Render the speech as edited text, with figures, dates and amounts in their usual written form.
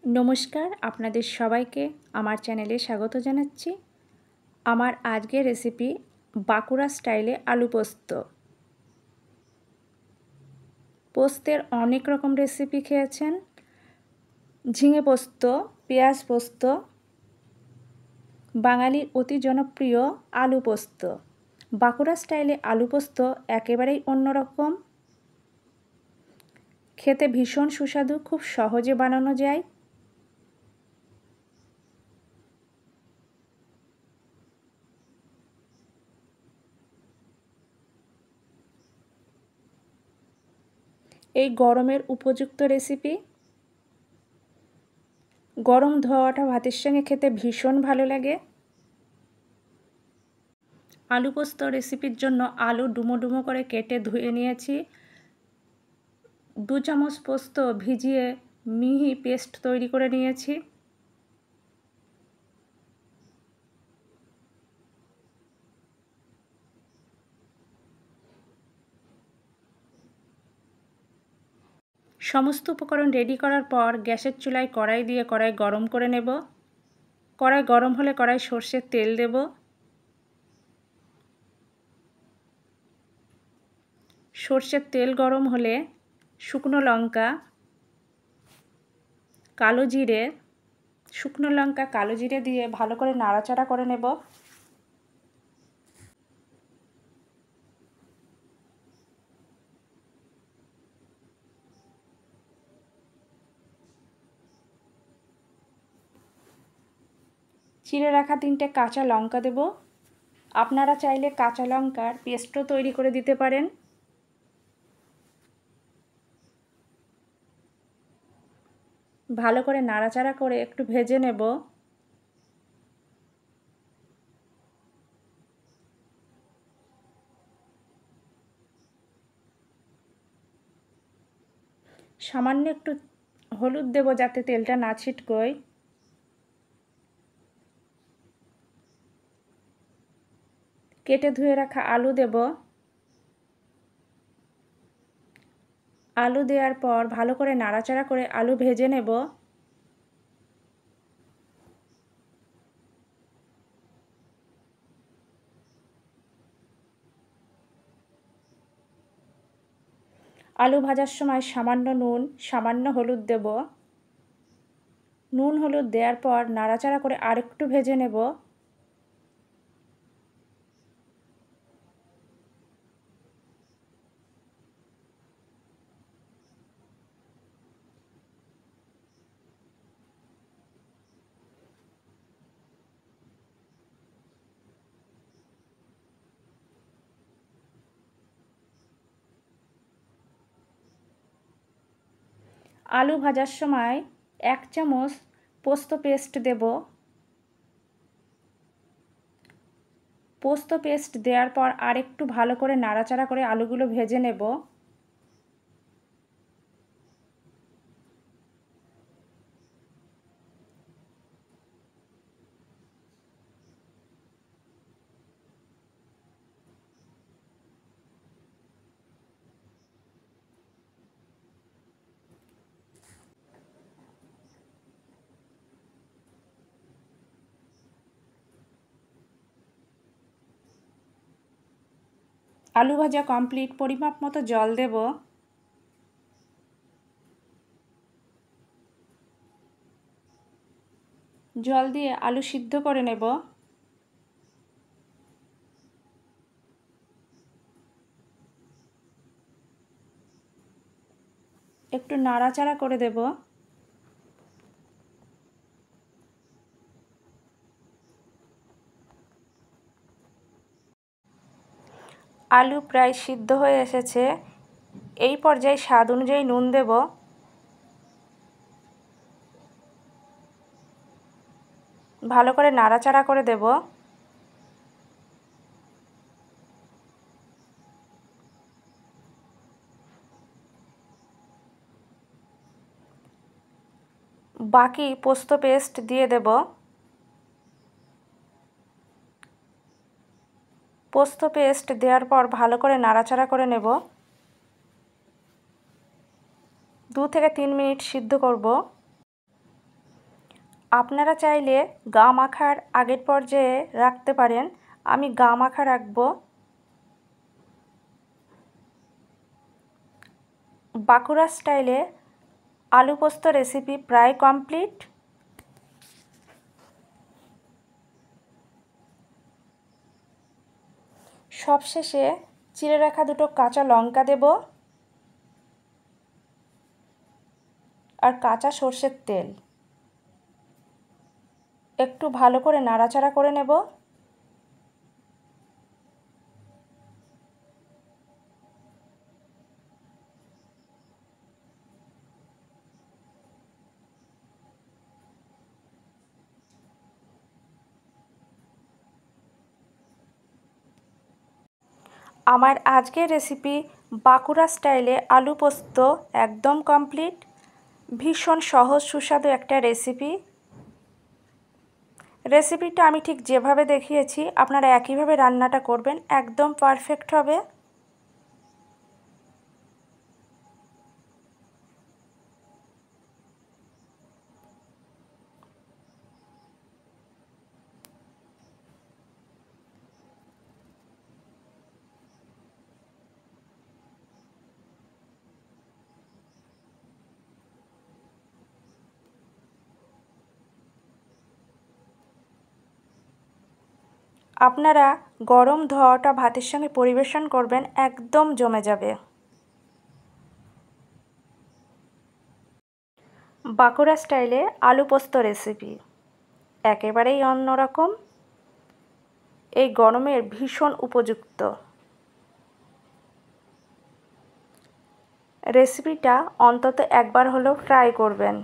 নমস্কার, আপনাদের সবাইকে আমার চ্যানেলে স্বাগত জানাচ্ছি। আমার আজকের রেসিপি বাঁকুড়া স্টাইলে আলু পোস্ত। পোস্তের অনেক রকম রেসিপি খেয়েছেন, ঝিঙে পোস্ত, পেঁয়াজ পোস্ত, বাঙালির অতি জনপ্রিয় আলু পোস্ত। বাঁকুড়া স্টাইলে আলু পোস্ত একেবারেই অন্যরকম, খেতে ভীষণ সুস্বাদু, খুব সহজে বানানো যায়। এই গরমের উপযুক্ত রেসিপি। গরম ধোয়াটা ভাতের সঙ্গে খেতে ভীষণ ভালো লাগে। আলু পোস্ত রেসিপির জন্য আলু ডুমো ডুমো করে কেটে ধুয়ে নিয়েছি। 2 চামচ পোস্ত ভিজিয়ে মিহি পেস্ট তৈরি করে নিয়েছি। সমস্ত উপকরণ রেডি করার পর গ্যাসের চুলায় কড়াই দিয়ে কড়াই গরম করে নেব। কড়াই গরম হলে কড়াই সর্ষের তেল দেব। সর্ষের তেল গরম হলে শুকনো লঙ্কা, কালো জিরে, শুকনো লঙ্কা কালো জিরে দিয়ে ভালো করে নাড়াচাড়া করে নেব। চিড়ে রাখা 3টে কাঁচা লঙ্কা দেব। আপনারা চাইলে কাঁচা লঙ্কার পেস্টও তৈরি করে দিতে পারেন। ভালো করে নাড়াচাড়া করে একটু ভেজে নেব। সামান্য একটু হলুদ দেব যাতে তেলটা না ছিটকোয়। কেটে ধুয়ে রাখা আলু দেব। আলু দেওয়ার পর ভালো করে নাড়াচাড়া করে আলু ভেজে নেব। আলু ভাজার সময় সামান্য নুন, সামান্য হলুদ দেব। নুন হলুদ দেওয়ার পর নাড়াচাড়া করে আরেকটু ভেজে নেব। আলু ভাজার সময় 1 চামচ পোস্ত পেস্ট দেব। পোস্ত পেস্ট দেওয়ার পর আরেকটু ভালো করে নাড়াচাড়া করে আলুগুলো ভেজে নেব। আলু ভাজা কমপ্লিট। পরিমাপ মতো জল দেব। জল দিয়ে আলু সিদ্ধ করে নেব। একটু নাড়াচাড়া করে দেব। আলু প্রায় সিদ্ধ হয়ে এসেছে। এই পর্যায়ে স্বাদ অনুযায়ী নুন দেব। ভালো করে নাড়াচাড়া করে দেব। বাকি পোস্ত পেস্ট দিয়ে দেব। পোস্ত পেস্ট দেওয়ার পর ভালো করে নাড়াচাড়া করে নেব। 2 থেকে 3 মিনিট সিদ্ধ করব। আপনারা চাইলে গা মাখার আগের পর্যায়ে রাখতে পারেন। আমি গা মাখা রাখবো। বাঁকুড়া স্টাইলে আলু পোস্ত রেসিপি প্রায় কমপ্লিট। সবশেষে চিড়ে রাখা দুটো কাঁচা লঙ্কা দেব আর কাঁচা সর্ষের তেল। একটু ভালো করে নাড়াচাড়া করে নেব। আমার আজকের রেসিপি বাঁকুড়া স্টাইলে আলু পোস্ত একদম কমপ্লিট। ভীষণ সহজ সুস্বাদু একটা রেসিপিটা আমি ঠিক যেভাবে দেখিয়েছি আপনারা একইভাবে রান্নাটা করবেন, একদম পারফেক্ট হবে। আপনারা গরম ধোয়াটা ভাতের সঙ্গে পরিবেশন করবেন, একদম জমে যাবে। বাঁকুড়া স্টাইলে আলু পোস্ত রেসিপি একেবারেই অন্যরকম, এই গরমের ভীষণ উপযুক্ত। রেসিপিটা অন্তত একবার হলেও ট্রাই করবেন।